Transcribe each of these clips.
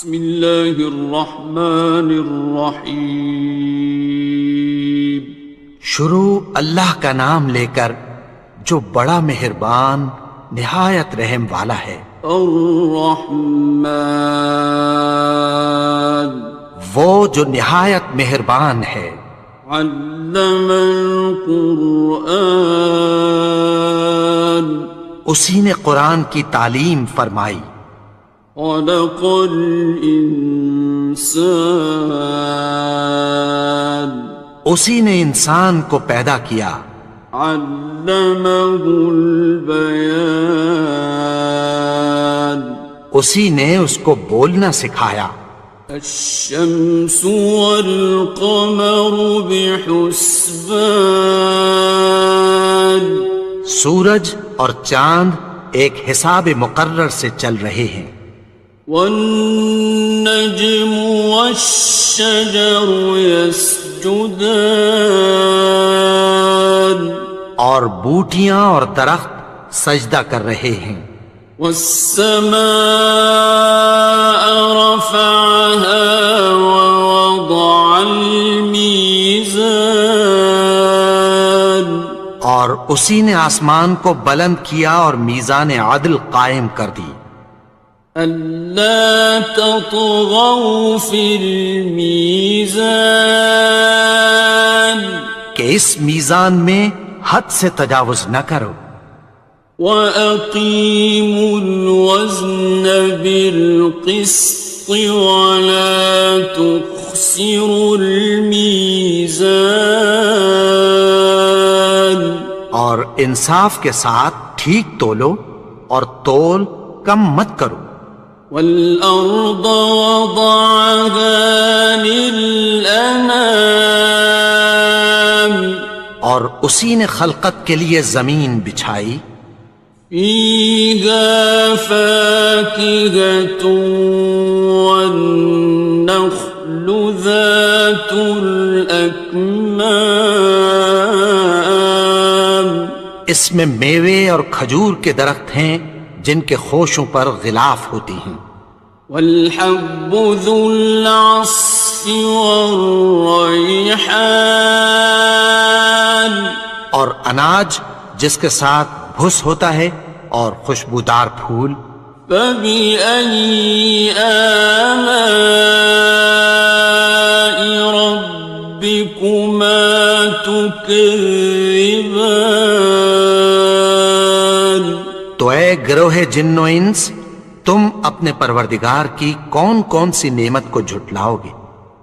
بسم اللہ الرحمن الرحیم۔ شروع اللہ کا نام لے کر جو بڑا مہربان نہایت رحم والا ہے۔ الرحمن، وہ جو نہایت مہربان ہے۔ علم القرآن، اسی نے قرآن کی تعلیم فرمائی۔ خلق الانسان، اسی نے انسان کو پیدا کیا۔ علمہ البیان، اسی نے اس کو بولنا سکھایا۔ الشمس والقمر بحسبان، سورج اور چاند ایک حساب مقرر سے چل رہے ہیں۔ والنجم والشجر يسجدان، اور بوٹیاں اور درخت سجدہ کر رہے ہیں۔ والسماء رفعها ووضع الميزان، اور اسی نے آسمان کو بلند کیا اور میزان عدل قائم کر دی۔ ألا تطغوا في الميزان، کہ اس میزان میں حد سے تجاوز نہ کرو۔ وَأَقِيمُوا الْوَزْنَ بِالْقِسْطِ وَلَا تُخْسِرُوا الْمِيزَانَ، اور انصاف کے ساتھ ٹھیک تولو اور تول کم مت کرو۔ وَالْأَرْضَ وَضَعَهَا لِلْأَنَامِ، اور اسی نے خلقت کے لیے زمین بچھائی۔ فِيهَا فَاكِهَةٌ وَالنَّخْلُ ذَاتُ الْأَكْمَامِ، اس میں میوے اور کھجور کے درخت ہیں جن کے خوشوں پر غلاف ہوتی ہیں۔ وَالْحَبُّ ذُو الْعَصْفِ وَالرَّيْحَانِ، اور اناج جس کے ساتھ بھس ہوتا ہے اور خوشبودار پھول۔ فَبِأَيِّ آلَاءِ رَبِّكُمَا تُكَذِّبَانِ، تو اے گروہ جن و انس، تم اپنے پروردگار کی کون کون سی نعمت کو جھٹلاؤ گے؟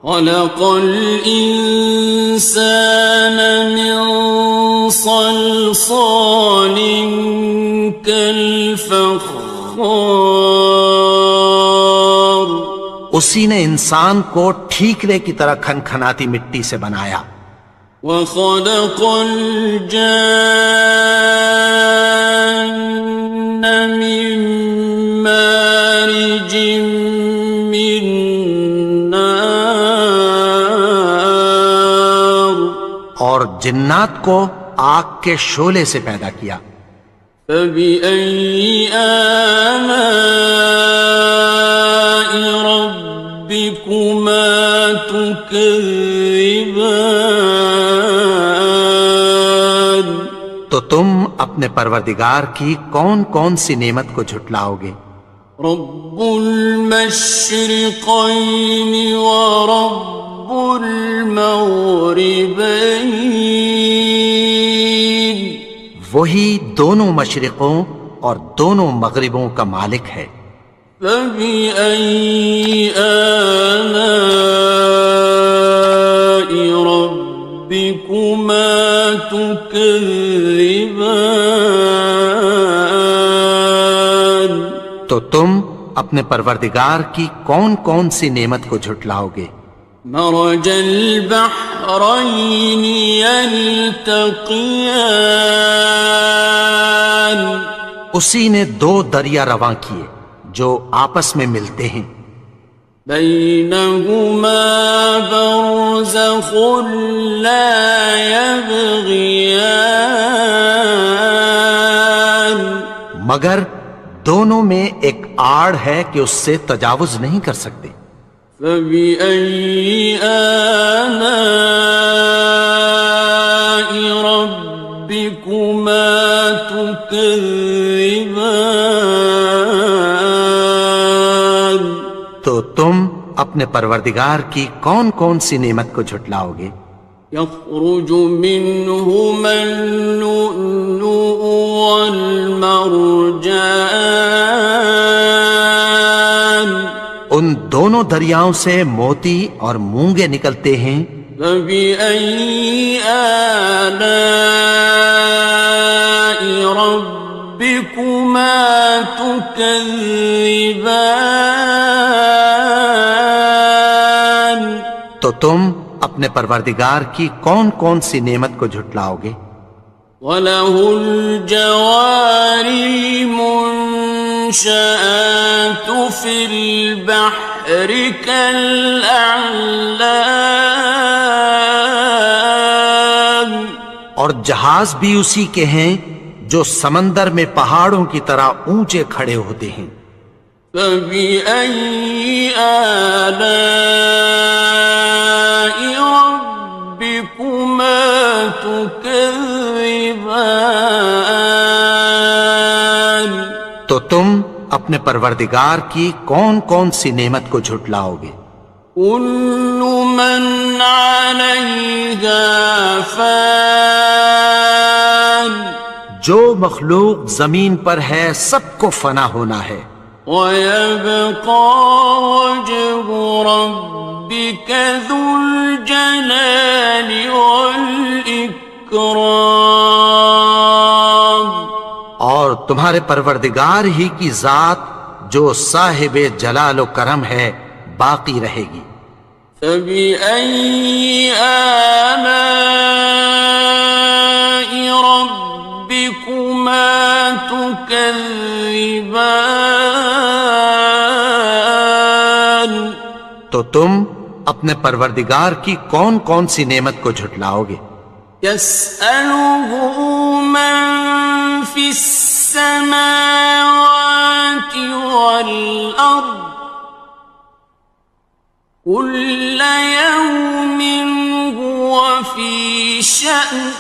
خَلَقَ الْإِنسَانَ مِنْ صَلْصَالٍ كَالْفَخَّارِ، اسی نے انسان کو ٹھیکرے کی طرح کھنکھناتی مٹی سے بنایا۔ وَخَلَقَ الْجَانَّ مِن مَّارِجٍ مِّن نَّارٍ، اور جنات کو آگ کے شعلے سے پیدا کیا۔ فَبِأَيِّ آلَاءِ رَبِّكُمَا تُكَذِّبَانِ، تو تم اپنے پروردگار کی کون کون سی نعمت کو جھٹلاؤ گے؟ رب المشرقین ورب المغربین، وہی دونوں مشرقوں اور دونوں مغربوں کا مالک ہے۔ فَبِأَيِّ آلَاءِ رَبِّكُمَا تُكَذِّبَانِ، تو تم اپنے پروردگار کی کون کون سی نعمت کو جھٹلاؤ گے؟ مرج البحرین یلتقیان، اسی نے دو دریا رواں کیے جو آپس میں ملتے ہیں۔ بینہما برزخ لا یبغیان، مگر دونوں میں ایک آڑ ہے کہ اس سے تجاوز نہیں کر سکتے۔ فبأي آلاء ربكما تكذبان؟ تو تم اپنے پروردگار کی کون کون سی نعمت کو جھٹلاؤ گے؟ يخرج منهما اللؤلؤ والمرجان، ان دونوں دریاؤں سے موتی اور مونگے نکلتے ہیں۔ فبأي آلاء ربكما تكذبان؟ تو تم اپنے پروردگار کی کون کون سی نعمت کو جھٹلاؤ گے؟ وَلَهُ الْجَوَارِ الْمُنشَآتُ فِي الْبَحْرِ كَالْأَعْلَامِ، اور جہاز بھی اسی کے ہیں جو سمندر میں پہاڑوں کی طرح اونچے کھڑے ہوتے ہیں۔ فَبِأَيِّ آلَاءِ رَبِّكُمَا تُكَذِّبَانِ؟ تو تم اپنے پروردگار کی کون کون سی نعمت کو جھٹلاؤ گے؟ كُلُّ مَنْ عَلَيْهَا فَانٍ، جو مخلوق زمین پر ہے سب کو فنا ہونا ہے۔ وَيَبْقَى وَجْهُ رَبِّكَ ذُو الْجَلَالِ وَالْإِكْرَامِ، اور تمہارے پروردگار ہی کی ذات جو صاحب جلال و کرم ہے باقی رہے گی۔ فَبِأَيِّ آلَاءِ رَبِّكُمَا تُكَذِّبَانِ؟ تو تم اپنے پروردگار کی کون کون سی نعمت کو جھٹلاؤ گے؟ يَسْأَلُهُ مَن فِي السَّمَاوَاتِ وَالْأَرْضِ كُلَّ يَوْمٍ هُوَ فِي شَأْنٍ،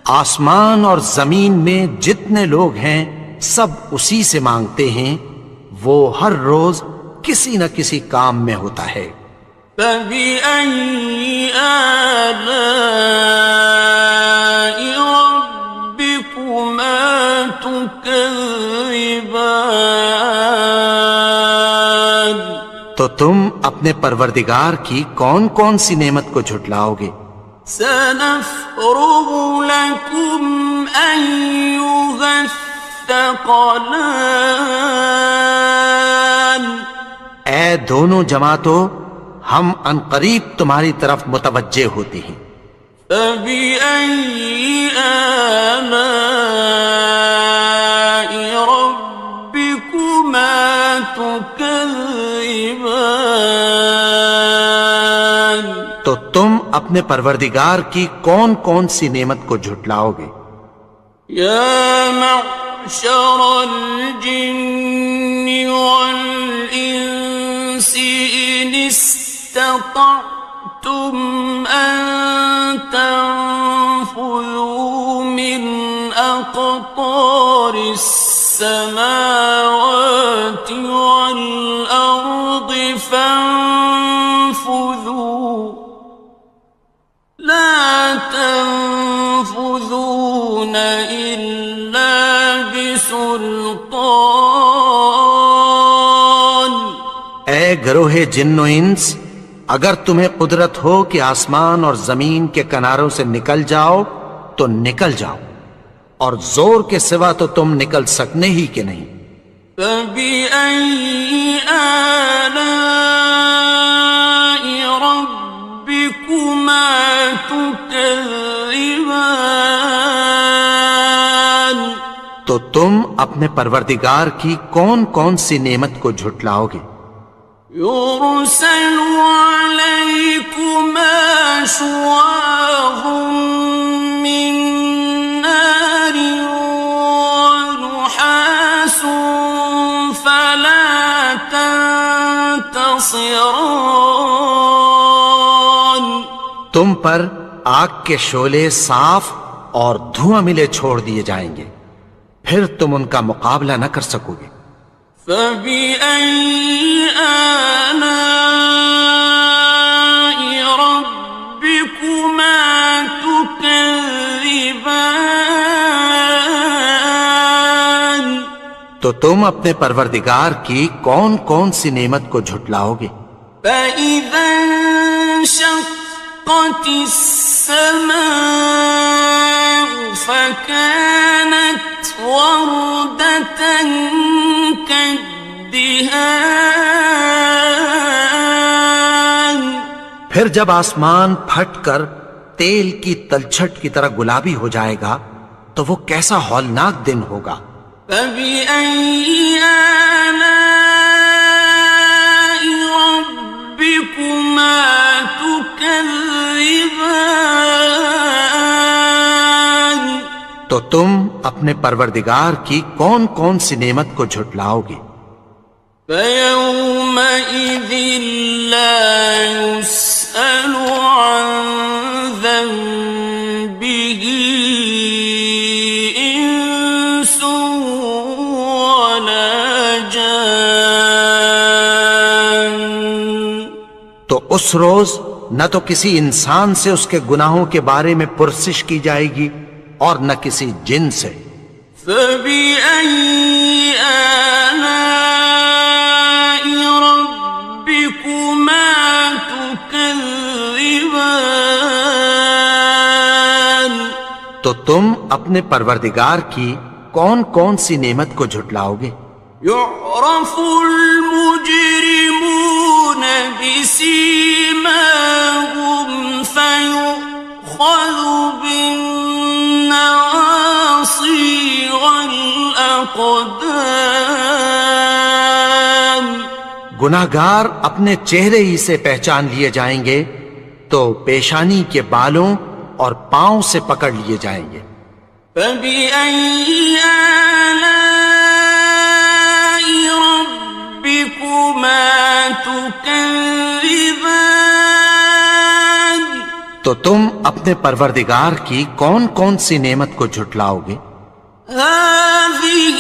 آسمان اور زمین میں جتنے لوگ ہیں سب اسی سے مانگتے ہیں، وہ ہر روز کسی نہ کسی کام میں ہوتا ہے۔ فَبِأَيِّ آلَاءِ رَبِّكُمَا تُكَذِّبَانِ؟ تو تم اپنے پروردگار کی کون کون سی نعمت کو جھٹلاؤ گے؟ سَنَفْرُغُ لَكُمْ أَيُّهَ الثَّقَلَانِ، اے دونوں جماعتوں، ہم عنقریب تمہاری طرف متوجہ ہوتے ہیں۔ فَبِأَيِّ آلَاءِ رَبِّكُمَا تُكَذِّبَانِ؟ تو تم اپنے پروردگار کی کون کون سی نعمت کو جھٹلاؤ گے؟ يَا مَعْشَرَ الْجِنِّ وَالْإِنسِ إِنِ اسْتَطَعْتُمْ أَن تَنفُذُوا مِنْ أَقْطَارِ السَّمَاوَاتِ وَالْأَرْضِ فَانفُذُوا لَا تَنفُذُونَ إِلَّا بِسُلْطَانٍ۔ اے گروہ جن و انس، اگر تمہیں قدرت ہو کہ آسمان اور زمین کے کناروں سے نکل جاؤ تو نکل جاؤ، اور زور کے سوا تو تم نکل سکنے ہی کہ نہیں۔ فَبِأَيِّ آلَاءِ رَبِّكُمَا تُكَذِّبَانِ؟ تو تم اپنے پروردگار کی کون کون سی نعمت کو جھٹلاؤ گے؟ يُرْسَلُ عَلَيْكُمَا شُوَاظٌ مِّن نَّارٍ وَنُحَاسٌ فَلَا ينتصران تم پر آگ کے شعلے صاف اور دھواں ملے چھوڑ دیے جائیں گے، پھر تم ان کا مقابلہ نہ کر سکو گے۔ فبأي آلاء ربكما تكذبان تو تم اپنے پروردگار کی کون کون سی نعمت کو جھٹلاؤ گے؟ فإذا انشقت السماء فكانت وردة كالدهان پھر جب آسمان پھٹ کر تیل کی تلچھٹ کی طرح گلابی ہو جائے گا تو وہ کیسا ہولناک دن ہوگا۔ فبأي آلاء ربكما تكذبان تو تم اپنے پروردگار کی کون کون سی نعمت کو جھٹلاؤ گے؟ فيومئذ لا يسأل عن ذنبه إنس ولا جان تو اس روز نہ تو کسی انسان سے اس کے گناہوں کے بارے میں پرسش کی جائے گی اور نہ کسی جن سے۔ فبأي آلاء ربكما تكذبان تو تم اپنے پروردگار کی کون کون سی نعمت کو جھٹلاؤ گے؟ يعرف المجرمون بسيماهم فيؤخذ بالنواصي والأقدام گناہگار اپنے چہرے ہی سے پہچان لیے جائیں گے تو پیشانی کے بالوں اور پاؤں سے پکڑ لیے جائیں گے۔ فبأي آلاء ربكما تكذبان تو تم اپنے پروردگار کی کون کون سی نعمت کو جھٹلاؤ گے؟ هذه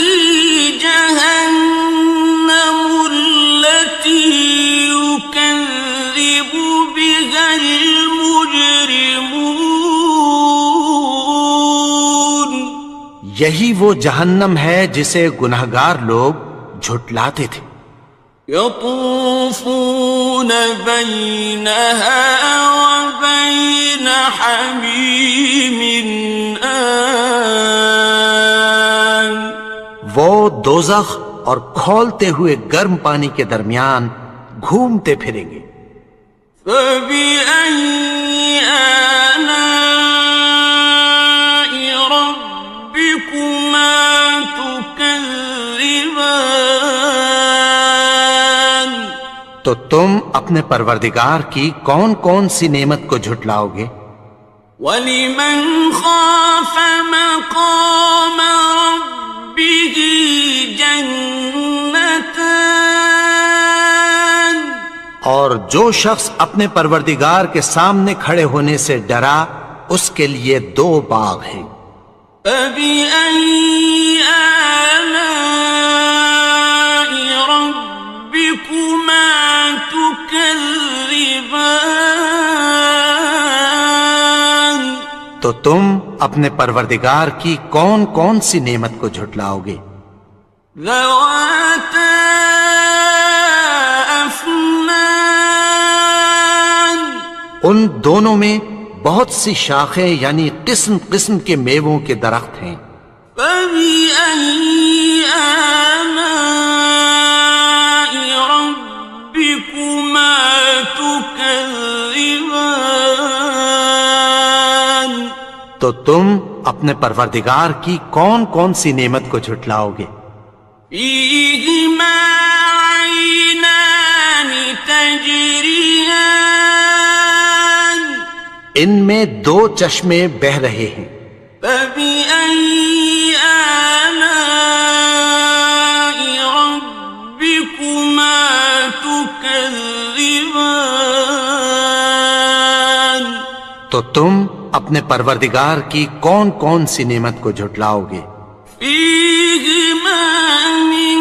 جهنم التي يكذب بها المجرمون یہی وہ جہنم ہے جسے گناہگار لوگ جھٹلاتے تھے۔ يطوفون بينها وبين حميم آن وہ دوزخ اور کھولتے ہوئے گرم پانی کے درمیان گھومتے پھریں گے۔ فبأي آلاء ربكما تكذبان تو تم اپنے پروردگار کی کون کون سی نعمت کو جھٹلاؤ گے؟ وَلِمَنْ خَافَ مَقَامَ رَبِّهِ جَنَّتَانِ اور جو شخص اپنے پروردگار کے سامنے کھڑے ہونے سے ڈرا اس کے لیے دو باغ ہیں۔ فَبِأَيِّ آلَاءِ رَبِّكُمَا تُكَذِّبَانِ تو تم اپنے پروردگار کی کون کون سی نعمت کو جھٹلاؤ گے؟ ذَوَاتَا أَفْنَانٍ ان دونوں میں بہت سی شاخیں یعنی قسم قسم کے میووں کے درخت ہیں۔ فَبِأَيِّ آلَاءِ رَبِّكُمَا تُكَذِّبَانِ تو تم اپنے پروردگار کی کون کون سی نعمت کو جھٹلاؤ گے؟ فِيهِمَا عَيْنَانِ تَجْرِيَانِ ان میں دو چشمے بہہ رہے ہیں۔ فَبِأَيِّ آلَاءِ رَبِّكُمَا تُكَذِّبَانِ تكذبان تو تم اپنے پروردگار کی کون کون سی نعمت کو جھٹلاؤ گے؟ فيهما من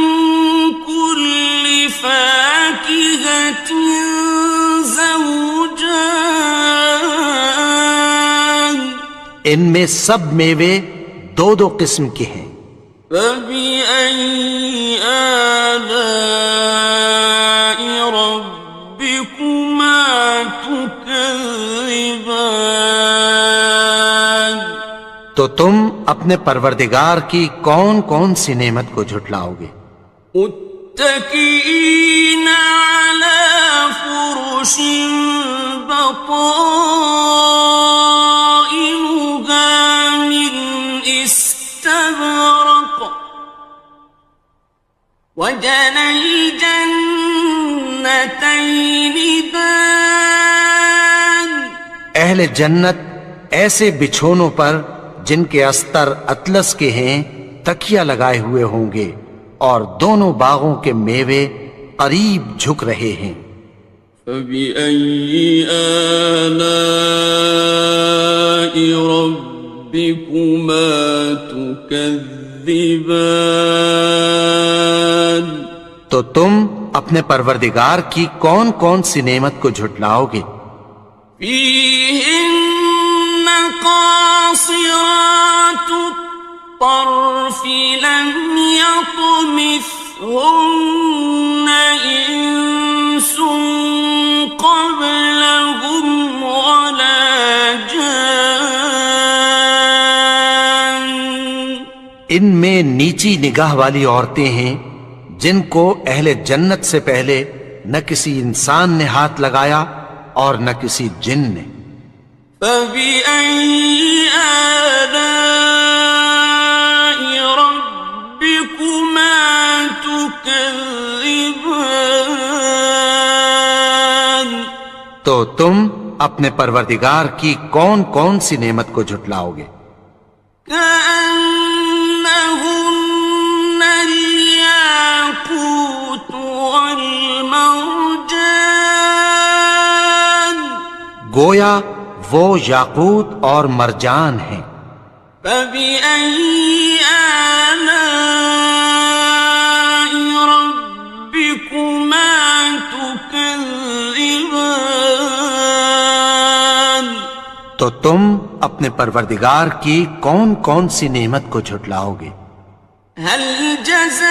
كل فاكهة زوجان ان میں سب میوے دو دو قسم کے ہیں۔ فبأي آلاء ربكما تكذبان تو تم اپنے پروردگار کی کون کون سی نعمت کو جھٹلاؤ گے؟ متكئين على فرش بطائنها من استبرق وجنى الجنتين دان اہل جنت ایسے بچھونوں پر جن کے استر اطلس کے ہیں تکیہ لگائے ہوئے ہوں گے، اور دونوں باغوں کے میوے قریب جھک رہے ہیں۔ فبأي آلاء ربكما تكذبان تو تم اپنے پروردگار کی کون کون سی نعمت کو جھٹلاؤ گے؟ فيهن قاصرات الطرف لم يطمثهن إنس قبلهم ولا جان ان میں نیچی نگاہ والی عورتیں ہیں جن کو اہل جنت سے پہلے نہ کسی انسان نے ہاتھ لگایا اور نہ کسی جن نے۔ فبأي آلاء ربكما تكذبان تو تم اپنے پروردگار کی کون کون سی نعمت کو جھٹلاؤ گے؟ كأنهن الياقوت والمرجان گویا وہ یاقوت اور مرجان ہیں۔ فبأي آلاء ربكما تكذبان تو تم اپنے پروردگار کی کون کون سی نعمت کو جھٹلاؤ گے؟ هل جزاء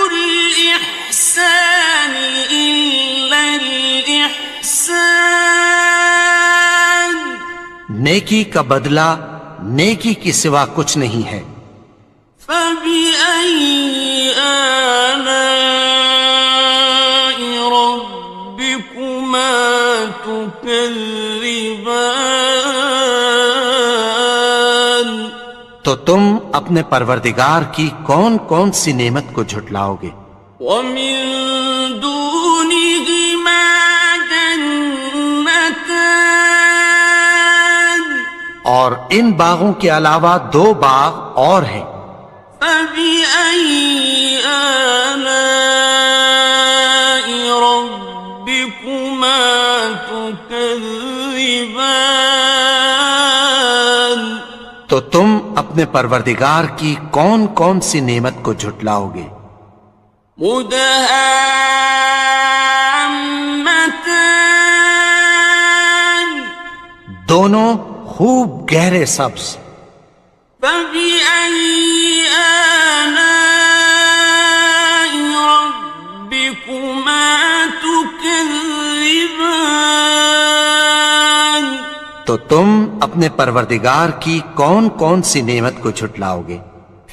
الإحسان إلا الإحسان نیکی کا بدلہ نیکی کی سوا کچھ نہیں ہے۔ فبأي آلاء ربكما تكذبان تو تم اپنے پروردگار کی کون کون سی نعمت کو جھٹلاؤ گے؟ ومن دونهما جنتان اور ان باغوں کے علاوہ دو باغ اور ہیں۔ فبأي آلاء ربكما تكذبان تو تم اپنے پروردگار کی کون کون سی نعمت کو جھٹلاؤ گے؟ مدهامتان دونوں خوب گہرے سبز۔ فبأي آلاء ربكما تكذبان تو تم اپنے پروردگار کی کون کون سی نعمت کو جھٹلاؤ گے؟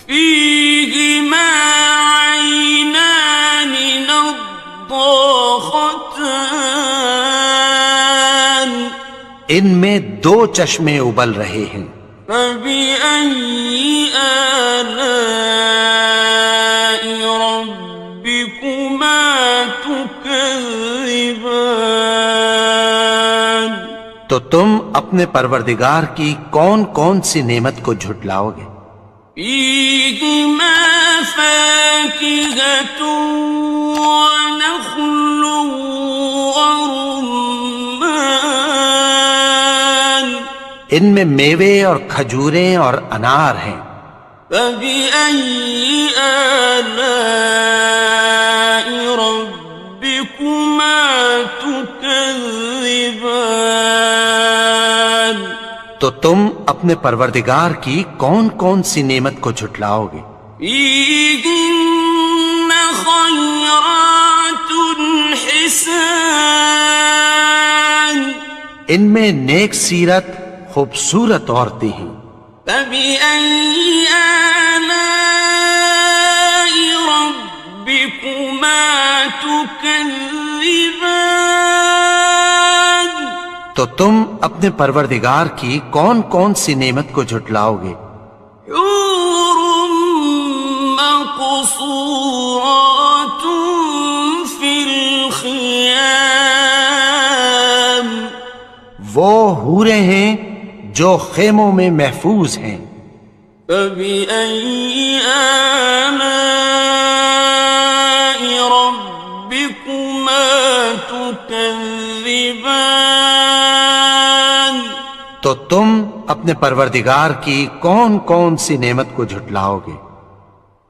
فيهما عينان نضاختان ان میں دو چشمے ابل رہے ہیں۔ فبأي آلاء ربكما تكذبان تو تم اپنے پروردگار کی کون کون سی نعمت کو جھٹلاؤ گے؟ فيهما فاكهة ونخل ورمان ان میں میوے اور کھجوریں اور انار ہیں. فبأي آلاء ربكما تكذبان تو تم اپنے پروردگار کی کون کون سی نعمت کو جھٹلاؤ گے؟ فيهن خيرات حسان ان میں نیک سیرت خوبصورت عورتیں ہیں. فبأي آلاء ربكما تكذبان تو تم اپنے پروردگار کی کون کون سی نعمت کو جھٹلاؤ گے؟ حور مقصورات في الخيام وہ حوریں ہیں جو خیموں میں محفوظ ہیں. فبأي آلاء ربكما تكذبان تو تم اپنے پروردگار کی کون کون سی نعمت کو جھٹلاؤ گے؟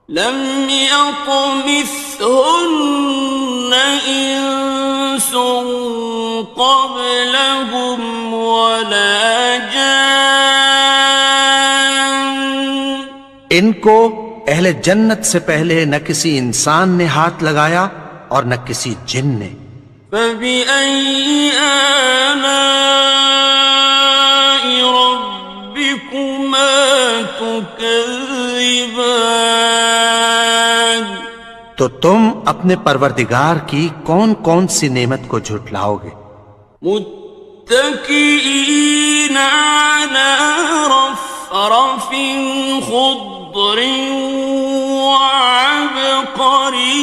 لم يطمثهن إنس قبلهم ولا جان ان کو اہل جنت سے پہلے نہ کسی انسان نے ہاتھ لگایا اور نہ کسی جن نے. فبأي آلاء ربكما تكذبان تو تم اپنے پروردگار کی کون کون سی نعمت کو جھٹلاؤ گے؟ متكئين على رفرف خضر وعبقري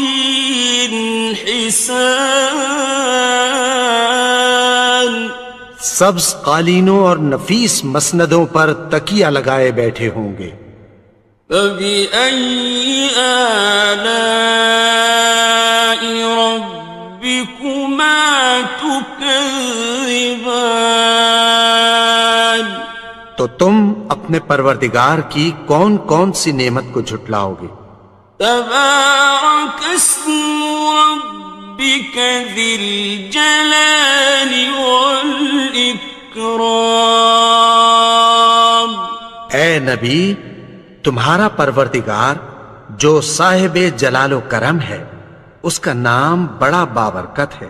حسان سبز قالینوں اور نفیس مسندوں پر تکیہ لگائے بیٹھے ہوں گے. فبأي آلاء ربكما تكذبان تو تم اپنے پروردگار کی کون کون سی نعمت کو جھٹلاؤ گے؟ تبارك اسم ربك ذي الجلال والإكرام اے نبی، تمہارا پروردگار جو صاحب جلال و کرم ہے، اس کا نام بڑا بابرکت ہے.